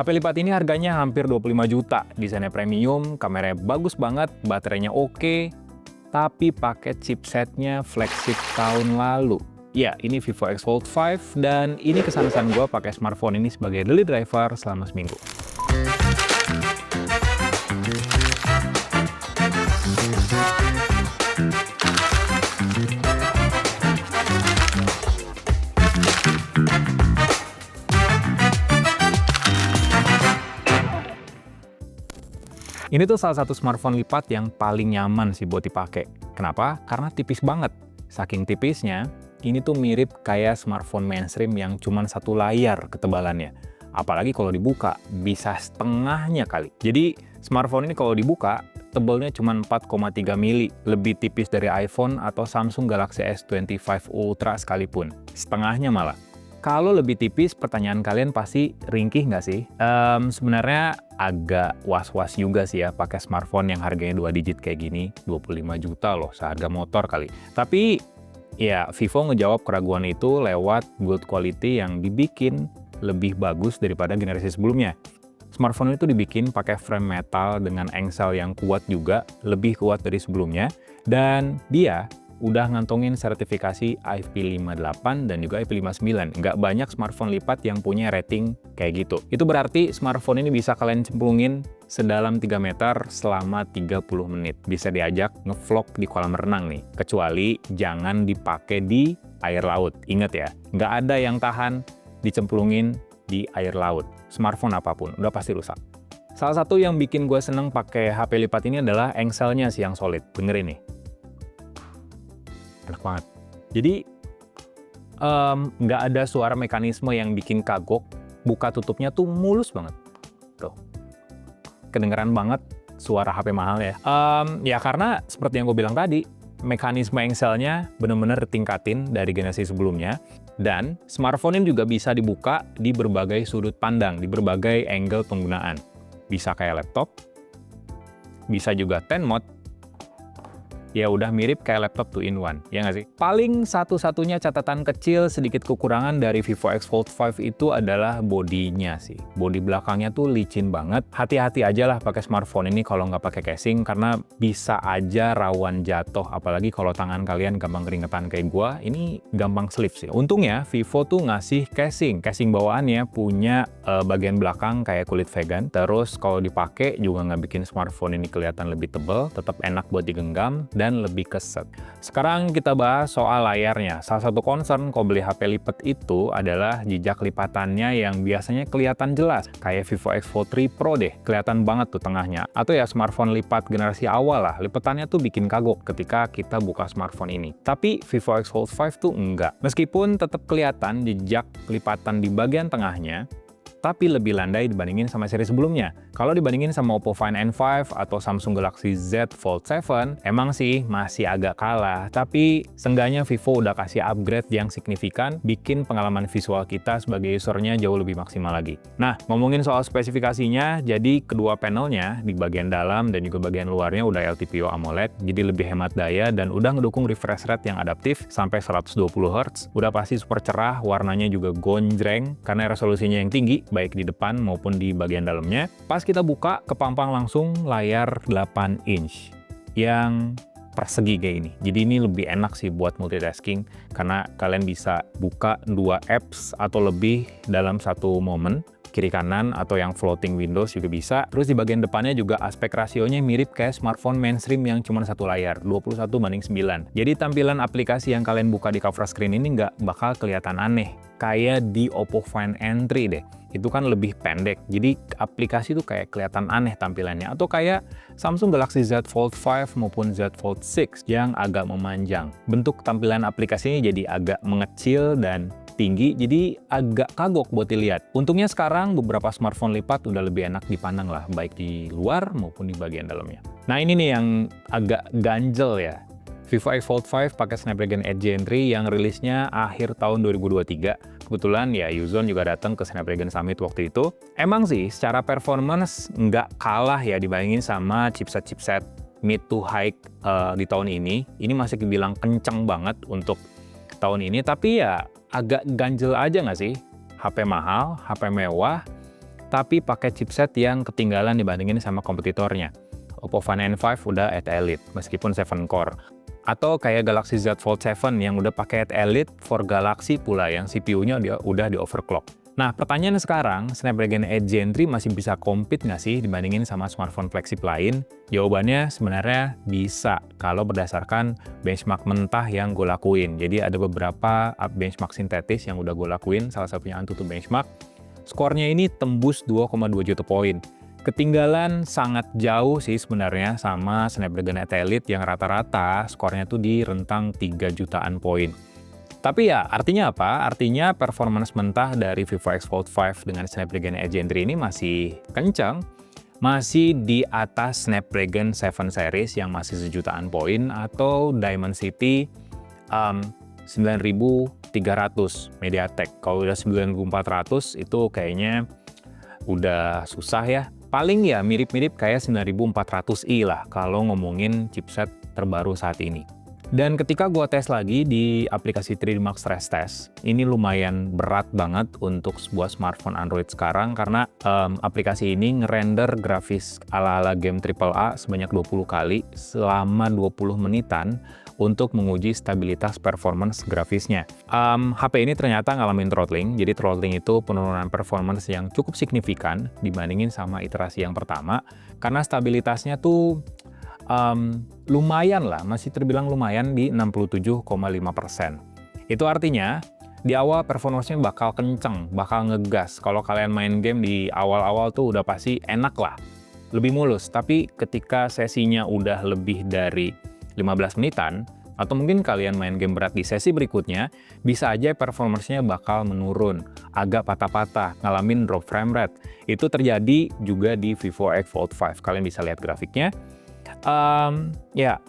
HP lipat ini harganya hampir 25 juta, desainnya premium, kameranya bagus banget, baterainya oke, tapi pakai chipsetnya flagship tahun lalu. Ya, ini Vivo X Fold 5 dan ini kesan-kesan gue pakai smartphone ini sebagai daily driver selama seminggu. Ini tuh salah satu smartphone lipat yang paling nyaman sih buat dipakai. Kenapa? Karena tipis banget. Saking tipisnya, ini tuh mirip kayak smartphone mainstream yang cuma satu layar ketebalannya. Apalagi kalau dibuka, bisa setengahnya kali. Jadi, smartphone ini kalau dibuka, tebalnya cuma 4,3 mili, lebih tipis dari iPhone atau Samsung Galaxy S25 Ultra sekalipun. Setengahnya malah. Kalau lebih tipis, pertanyaan kalian pasti ringkih nggak sih? Sebenarnya agak was-was juga sih ya pakai smartphone yang harganya 2 digit kayak gini, 25 juta loh, seharga motor kali. Tapi ya Vivo ngejawab keraguan itu lewat build quality yang dibikin lebih bagus daripada generasi sebelumnya. Smartphone itu dibikin pakai frame metal dengan engsel yang kuat juga, lebih kuat dari sebelumnya, dan dia udah ngantongin sertifikasi IP58 dan juga IP59. Nggak banyak smartphone lipat yang punya rating kayak gitu. Itu berarti smartphone ini bisa kalian cemplungin sedalam 3 meter selama 30 menit. Bisa diajak ngevlog di kolam renang nih. Kecuali jangan dipakai di air laut. Ingat ya, nggak ada yang tahan dicemplungin di air laut. Smartphone apapun, udah pasti rusak. Salah satu yang bikin gue seneng pakai HP lipat ini adalah engselnya sih yang solid. Dengerin nih. Enak banget. Jadi nggak ada suara mekanisme yang bikin kagok, buka tutupnya tuh mulus banget. Tuh. Kedengeran banget suara HP mahal ya. Ya karena seperti yang gue bilang tadi, mekanisme engselnya benar-benar ditingkatin dari generasi sebelumnya, dan smartphone ini juga bisa dibuka di berbagai sudut pandang, di berbagai angle penggunaan. Bisa kayak laptop, bisa juga 10 mode, ya udah mirip kayak laptop 2-in-1, ya nggak sih? Paling satu-satunya catatan kecil sedikit kekurangan dari Vivo X Fold 5 itu adalah bodinya sih. Bodi belakangnya tuh licin banget. Hati-hati aja lah pakai smartphone ini kalau nggak pakai casing, karena bisa aja rawan jatuh. Apalagi kalau tangan kalian gampang keringetan kayak gua, ini gampang slip sih. Untungnya Vivo tuh ngasih casing. Casing bawaannya punya bagian belakang kayak kulit vegan. Terus kalau dipakai juga nggak bikin smartphone ini kelihatan lebih tebal, tetap enak buat digenggam, dan lebih keset. Sekarang kita bahas soal layarnya. Salah satu concern kalau beli HP lipat itu adalah jejak lipatannya yang biasanya kelihatan jelas. Kayak Vivo X Fold 3 Pro deh, kelihatan banget tuh tengahnya. Atau ya smartphone lipat generasi awal lah, lipatannya tuh bikin kagok ketika kita buka smartphone ini. Tapi Vivo X Fold 5 tuh enggak. Meskipun tetap kelihatan jejak lipatan di bagian tengahnya, tapi lebih landai dibandingin sama seri sebelumnya. Kalau dibandingin sama Oppo Find N5 atau Samsung Galaxy Z Fold 7, emang sih masih agak kalah, tapi seenggaknya Vivo udah kasih upgrade yang signifikan, bikin pengalaman visual kita sebagai usernya jauh lebih maksimal lagi. Nah, ngomongin soal spesifikasinya, jadi kedua panelnya di bagian dalam dan juga bagian luarnya udah LTPO AMOLED, jadi lebih hemat daya dan udah ngedukung refresh rate yang adaptif sampai 120 Hz. Udah pasti super cerah, warnanya juga gonjreng karena resolusinya yang tinggi, baik di depan maupun di bagian dalamnya. Pas kita buka, kepampang langsung layar 8 inch yang persegi kayak ini. Jadi ini lebih enak sih buat multitasking karena kalian bisa buka 2 apps atau lebih dalam satu momen. Kiri kanan atau yang floating windows juga bisa. Terus di bagian depannya juga aspek rasionya mirip kayak smartphone mainstream yang cuma satu layar, 21:9. Jadi tampilan aplikasi yang kalian buka di cover screen ini nggak bakal kelihatan aneh. Kayak di Oppo Find N3 deh. Itu kan lebih pendek, jadi aplikasi tuh kayak kelihatan aneh tampilannya. Atau kayak Samsung Galaxy Z Fold 5 maupun Z Fold 6 yang agak memanjang. Bentuk tampilan aplikasinya jadi agak mengecil dan tinggi, jadi agak kagok buat dilihat. Untungnya sekarang beberapa smartphone lipat udah lebih enak dipandang lah, baik di luar maupun di bagian dalamnya. Nah ini nih yang agak ganjel ya. Vivo X Fold 5 pakai Snapdragon 8 Gen 3 yang rilisnya akhir tahun 2023. Kebetulan ya Yuzon juga datang ke Snapdragon Summit waktu itu. Emang sih secara performance nggak kalah ya dibandingin sama chipset-chipset mid to high di tahun ini. Ini masih dibilang kenceng banget untuk tahun ini, tapi ya agak ganjel aja nggak sih? HP mahal, HP mewah, tapi pakai chipset yang ketinggalan dibandingin sama kompetitornya. Oppo Find N5 udah at Elite, meskipun 7 core. Atau kayak Galaxy Z Fold 7 yang udah pakai at Elite for Galaxy pula, yang CPU-nya udah di overclock. Nah, pertanyaannya sekarang, Snapdragon 8 Gen 3 masih bisa compete nggak sih dibandingin sama smartphone flagship lain? Jawabannya sebenarnya bisa, kalau berdasarkan benchmark mentah yang gue lakuin. Jadi ada beberapa benchmark sintetis yang udah gue lakuin, salah satunya Antutu Benchmark. Skornya ini tembus 2,2 juta poin. Ketinggalan sangat jauh sih sebenarnya sama Snapdragon 8 Elite yang rata-rata skornya tuh di rentang 3 jutaan poin. Tapi ya, artinya apa? Artinya performance mentah dari Vivo X Fold 5 dengan Snapdragon 8 Gen 3 ini masih kencang. Masih di atas Snapdragon 7 series yang masih sejutaan poin atau Dimensity 9300 MediaTek. Kalau udah 9400 itu kayaknya udah susah ya. Paling ya mirip-mirip kayak 9400i lah kalau ngomongin chipset terbaru saat ini. Dan ketika gua tes lagi di aplikasi 3D Mark Stress Test, ini lumayan berat banget untuk sebuah smartphone Android sekarang karena aplikasi ini ngerender grafis ala-ala game AAA sebanyak 20 kali selama 20 menitan untuk menguji stabilitas performance grafisnya. HP ini ternyata ngalamin throttling, jadi throttling itu penurunan performance yang cukup signifikan dibandingin sama iterasi yang pertama, karena stabilitasnya tuh lumayan lah, masih terbilang lumayan di 67,5%. Itu artinya, di awal performance-nya bakal kenceng, bakal ngegas. Kalau kalian main game di awal-awal tuh udah pasti enak lah, lebih mulus. Tapi ketika sesinya udah lebih dari 15 menitan, atau mungkin kalian main game berat di sesi berikutnya, bisa aja performance-nya bakal menurun, agak patah-patah, ngalamin drop frame rate. Itu terjadi juga di Vivo X Fold 5. Kalian bisa lihat grafiknya. Ya,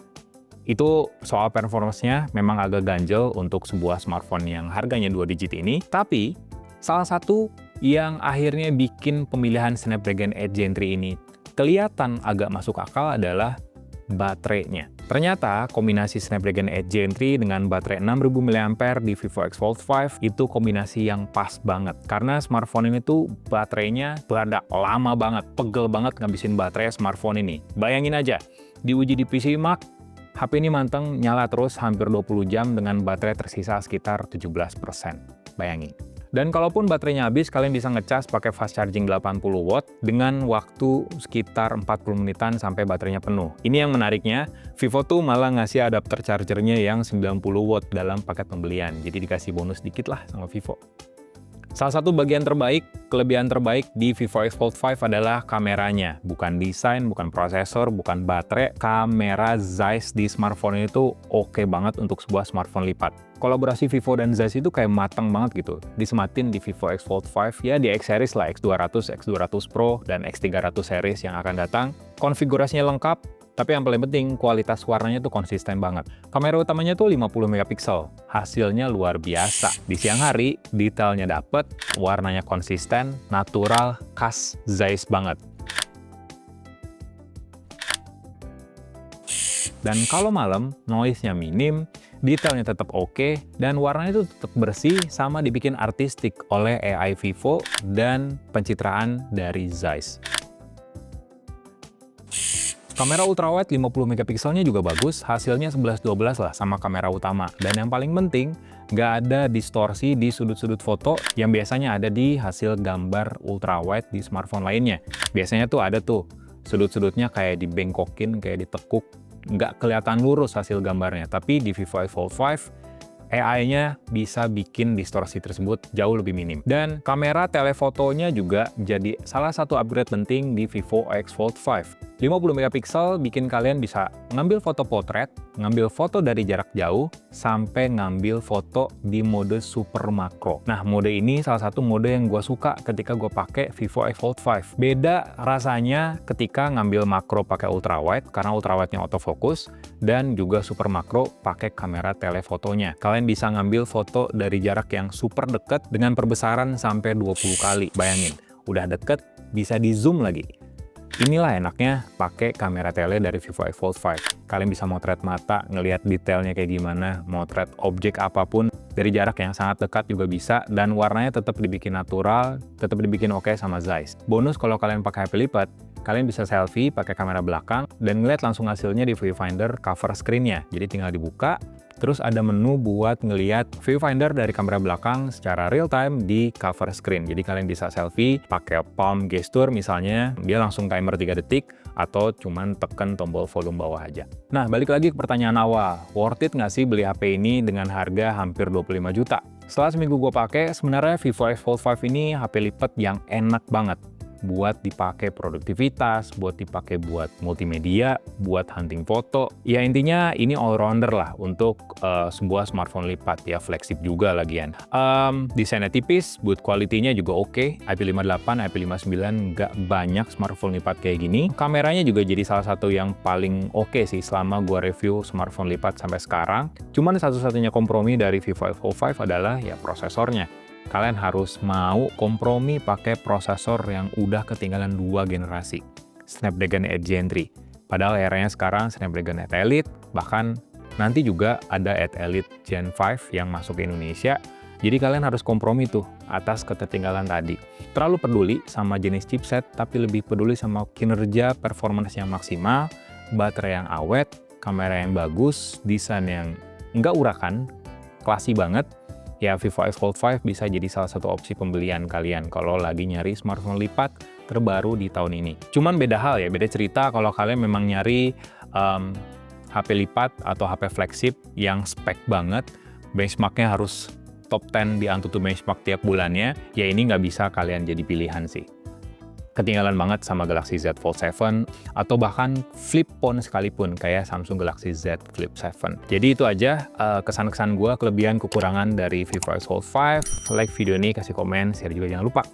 itu soal performance-nya memang agak ganjel untuk sebuah smartphone yang harganya 2 digit ini. Tapi, salah satu yang akhirnya bikin pemilihan Snapdragon 8 Gen 3 ini kelihatan agak masuk akal adalah baterainya. Ternyata kombinasi Snapdragon 8 Gen 3 dengan baterai 6000 mAh di Vivo X Fold 5 itu kombinasi yang pas banget. Karena smartphone ini tuh baterainya berada lama banget, pegel banget ngabisin baterai smartphone ini. Bayangin aja, diuji di PC Mark, HP ini manteng nyala terus hampir 20 jam dengan baterai tersisa sekitar 17%. Bayangin. Dan kalaupun baterainya habis, kalian bisa ngecas pakai fast charging 80 watt dengan waktu sekitar 40 menitan sampai baterainya penuh. Ini yang menariknya, Vivo tuh malah ngasih adapter chargernya yang 90 watt dalam paket pembelian. Jadi dikasih bonus dikit lah sama Vivo. Salah satu bagian terbaik, kelebihan terbaik di Vivo X Fold 5 adalah kameranya. Bukan desain, bukan prosesor, bukan baterai. Kamera Zeiss di smartphone itu oke banget untuk sebuah smartphone lipat. Kolaborasi Vivo dan Zeiss itu kayak matang banget gitu. Disematin di Vivo X Fold 5, ya di X series lah, X200, X200 Pro, dan X300 series yang akan datang. Konfigurasinya lengkap, tapi yang paling penting kualitas warnanya tuh konsisten banget. Kamera utamanya tuh 50 megapiksel, hasilnya luar biasa. Di siang hari, detailnya dapet, warnanya konsisten, natural, khas Zeiss banget. Dan kalau malam, noise-nya minim, detailnya tetap oke, dan warnanya itu tetap bersih sama dibikin artistik oleh AI Vivo dan pencitraan dari Zeiss. Kamera ultrawide 50 megapikselnya juga bagus, hasilnya 11-12 lah sama kamera utama. Dan yang paling penting, nggak ada distorsi di sudut-sudut foto yang biasanya ada di hasil gambar ultrawide di smartphone lainnya. Biasanya tuh ada tuh, sudut-sudutnya kayak dibengkokin, kayak ditekuk, nggak kelihatan lurus hasil gambarnya. Tapi di Vivo X Fold 5, AI-nya bisa bikin distorsi tersebut jauh lebih minim. Dan kamera telefotonya juga jadi salah satu upgrade penting di Vivo X Fold 5. 50 megapiksel bikin kalian bisa ngambil foto potret, ngambil foto dari jarak jauh, sampai ngambil foto di mode super makro. Nah, mode ini salah satu mode yang gue suka ketika gue pakai Vivo X Fold 5. Beda rasanya ketika ngambil makro pakai ultrawide, karena ultrawide-nya autofocus, dan juga super makro pakai kamera telefotonya. Kalian bisa ngambil foto dari jarak yang super deket dengan perbesaran sampai 20 kali. Bayangin, udah deket, bisa di zoom lagi. Inilah enaknya pakai kamera tele dari Vivo X Fold 5. Kalian bisa motret mata, ngelihat detailnya kayak gimana, motret objek apapun dari jarak yang sangat dekat juga bisa, dan warnanya tetap dibikin natural, tetap dibikin oke sama Zeiss. Bonus kalau kalian pakai HP lipat, kalian bisa selfie pakai kamera belakang dan ngeliat langsung hasilnya di viewfinder cover screen-nya. Jadi tinggal dibuka, terus ada menu buat ngeliat viewfinder dari kamera belakang secara real time di cover screen. Jadi kalian bisa selfie pakai palm gesture misalnya, dia langsung timer 3 detik, atau cuman tekan tombol volume bawah aja. Nah, balik lagi ke pertanyaan awal, worth it nggak sih beli HP ini dengan harga hampir 25 juta? Setelah seminggu gue pakai, sebenarnya Vivo X Fold 5 ini HP lipat yang enak banget buat dipakai produktivitas, buat dipakai buat multimedia, buat hunting foto. Ya intinya ini all-rounder lah untuk sebuah smartphone lipat, ya flagship juga lagian. Desainnya tipis, build quality-nya juga oke. IP58, IP59 nggak banyak smartphone lipat kayak gini. Kameranya juga jadi salah satu yang paling oke sih selama gua review smartphone lipat sampai sekarang. Cuman satu-satunya kompromi dari Vivo X Fold 5 adalah ya prosesornya. Kalian harus mau kompromi pakai prosesor yang udah ketinggalan 2 generasi, Snapdragon 8 Gen 3. Padahal eranya sekarang Snapdragon 8 Elite, bahkan nanti juga ada 8 Elite Gen 5 yang masuk ke Indonesia. Jadi kalian harus kompromi tuh atas ketertinggalan tadi. Terlalu peduli sama jenis chipset, tapi lebih peduli sama kinerja, performance yang maksimal, baterai yang awet, kamera yang bagus, desain yang nggak urakan, classy banget. Ya, Vivo X Fold 5 bisa jadi salah satu opsi pembelian kalian kalau lagi nyari smartphone lipat terbaru di tahun ini. Cuman beda hal ya, beda cerita kalau kalian memang nyari HP lipat atau HP flagship yang spek banget, benchmarknya harus top 10 di Antutu benchmark tiap bulannya, ya ini nggak bisa kalian jadi pilihan sih. Ketinggalan banget sama Galaxy Z Fold 7 atau bahkan flip phone sekalipun kayak Samsung Galaxy Z Flip 7. Jadi itu aja kesan-kesan gue, kelebihan kekurangan dari Vivo X Fold 5. Like video ini, kasih komen, share juga jangan lupa.